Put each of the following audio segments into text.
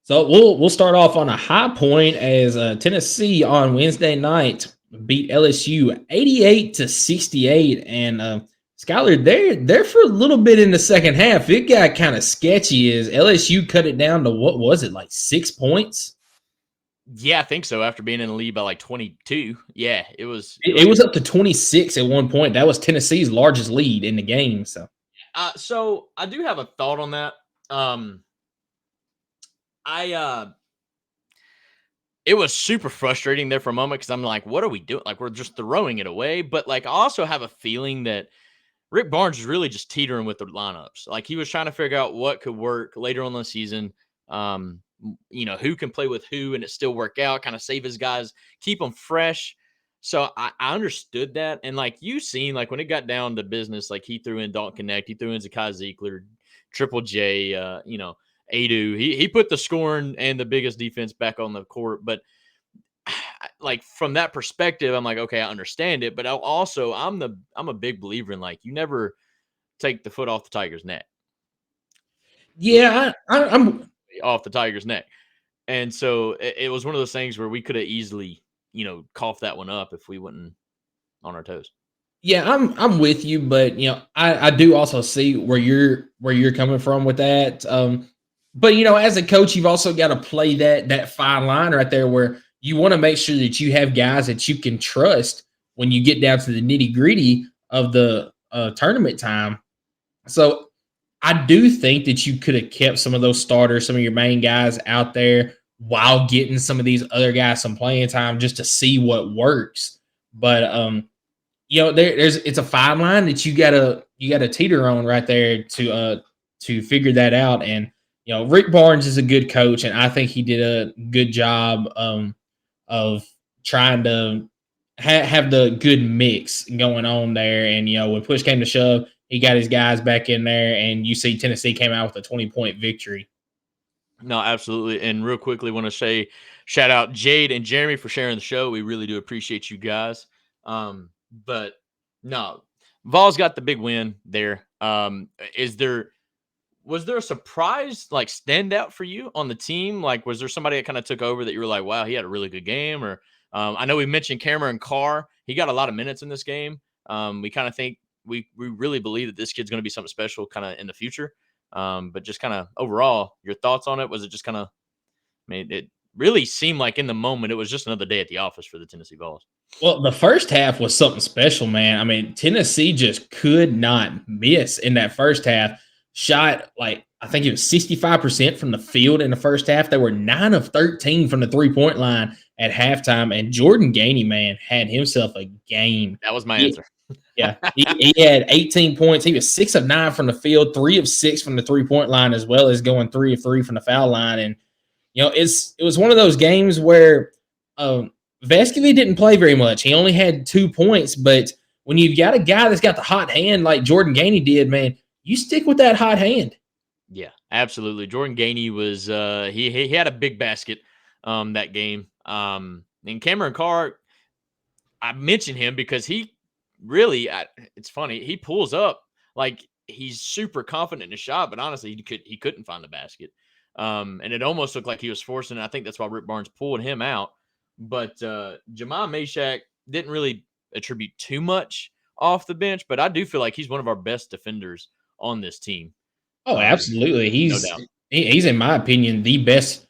So we'll start off on a high point as Tennessee on Wednesday night beat LSU 88-68, and Skylar there for a little bit in the second half. It got kind of sketchy as LSU cut it down to what was it, like 6 points? Yeah, I think so. After being in the lead by like 22, yeah, it was. It was up to 26 at one point. That was Tennessee's largest lead in the game. So I do have a thought on that. I It was super frustrating there for a moment because I'm like, what are we doing? Like, we're just throwing it away. But like, I also have a feeling that Rick Barnes is really just teetering with the lineups. Like, he was trying to figure out what could work later on in the season. Who can play with who and it still work out, kind of save his guys, keep them fresh. So I understood that. And like you seen, like when it got down to business, like he threw in Dalton Connect, he threw in Zakai Ziegler, Triple J, Adu. He put the scoring and the biggest defense back on the court. But like from that perspective, I'm like, okay, I understand it. But I'm a big believer in like you never take the foot off the tiger's neck. Yeah, I'm Off the tiger's neck. And so it was one of those things where we could have easily, coughed that one up if we wouldn't on our toes. Yeah, I'm with you, but I do also see where you're coming from with that. But as a coach, you've also got to play that fine line right there where you want to make sure that you have guys that you can trust when you get down to the nitty gritty of the tournament time. So I do think that you could have kept some of those starters, some of your main guys out there while getting some of these other guys some playing time just to see what works. But there's it's a fine line that you gotta teeter on right there to figure that out. And Rick Barnes is a good coach, and I think he did a good job of trying to have the good mix going on there. And when push came to shove, he got his guys back in there, and you see Tennessee came out with a 20-point victory. No, absolutely. And real quickly, want to say shout out Jade and Jeremy for sharing the show. We really do appreciate you guys. But no, Vols got the big win there. Was there a surprise like standout for you on the team? Like, was there somebody that kind of took over that you were like, wow, he had a really good game? Or I know we mentioned Cameron Carr. He got a lot of minutes in this game. We kind of think we really believe that this kid's going to be something special kind of in the future. But just kind of overall, your thoughts on it? Was it just kind of, it really seemed like in the moment, it was just another day at the office for the Tennessee Vols. Well, the first half was something special, man. I mean, Tennessee just could not miss in that first half. Shot like I think it was 65% from the field in the first half. They were 9 of 13 from the 3-point line at halftime. And Jordan Gainey, man, had himself a game. That was my answer. Yeah, he had 18 points. He was 6 of 9 from the field, 3 of 6 from the 3-point line, as well as going 3 of 3 from the foul line. And it was one of those games where Vescovy didn't play very much. He only had 2 points, but when you've got a guy that's got the hot hand like Jordan Gainey did, man, you stick with that hot hand. Yeah, absolutely. Jordan Gainey was he had a big basket that game. And Cameron Carr, I mentioned him because he really it's funny. He pulls up like he's super confident in his shot, but honestly, he couldn't find the basket. And it almost looked like he was forcing it. I think that's why Rick Barnes pulled him out. But Jamal Meshack didn't really attribute too much off the bench, but I do feel like he's one of our best defenders on this team. Oh, absolutely. No doubt. He's in my opinion the best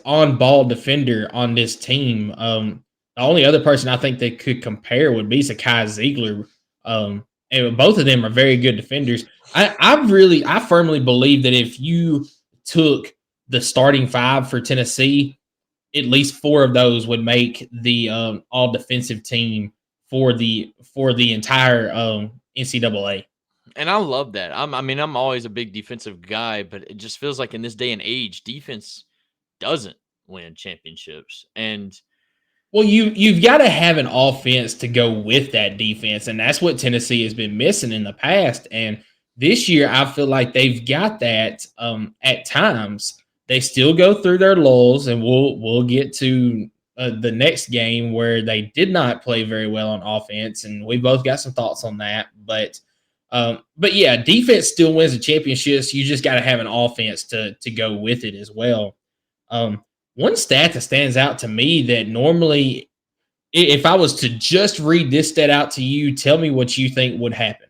on ball defender on this team. The only other person I think that could compare would be Zakai Ziegler. And both of them are very good defenders. I firmly believe that if you took the starting 5 for Tennessee, at least 4 of those would make the all defensive team for the entire NCAA. And I love that. I'm always a big defensive guy, but it just feels like in this day and age, defense doesn't win championships. And well, you've got to have an offense to go with that defense, and that's what Tennessee has been missing in the past. And this year, I feel like they've got that at times. They still go through their lulls, and we'll get to the next game where they did not play very well on offense, and we both got some thoughts on that. But But yeah, defense still wins the championships. You just got to have an offense to go with it as well. Um, One stat that stands out to me that normally, if I was to just read this stat out to you, tell me what you think would happen.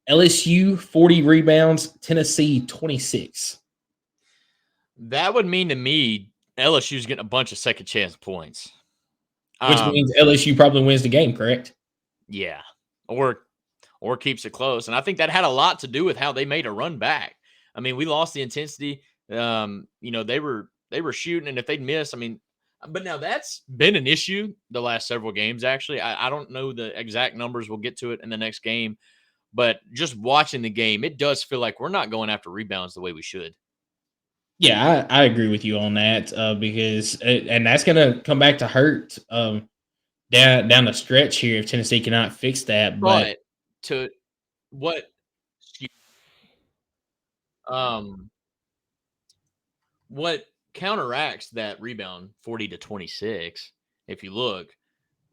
LSU 40 rebounds, Tennessee 26, That would mean to me LSU's getting a bunch of second chance points. which means LSU probably wins the game, correct? Yeah. Or keeps it close. And I think that had a lot to do with how they made a run back. I mean, we lost the intensity. They were shooting, and if they'd miss, I mean, but now that's been an issue the last several games, actually. I don't know the exact numbers. We'll get to it in the next game. But just watching the game, it does feel like we're not going after rebounds the way we should. Yeah, I agree with you on that because and that's going to come back to hurt down the stretch here if Tennessee cannot fix that. But But to what um what counteracts that rebound 40-26, if you look,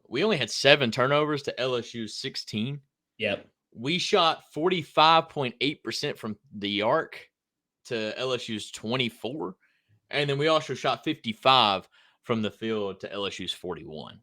we only had 7 turnovers to LSU's 16. yep, We shot 45.8% from the arc to LSU's 24. And then we also shot 55 from the field to LSU's 41.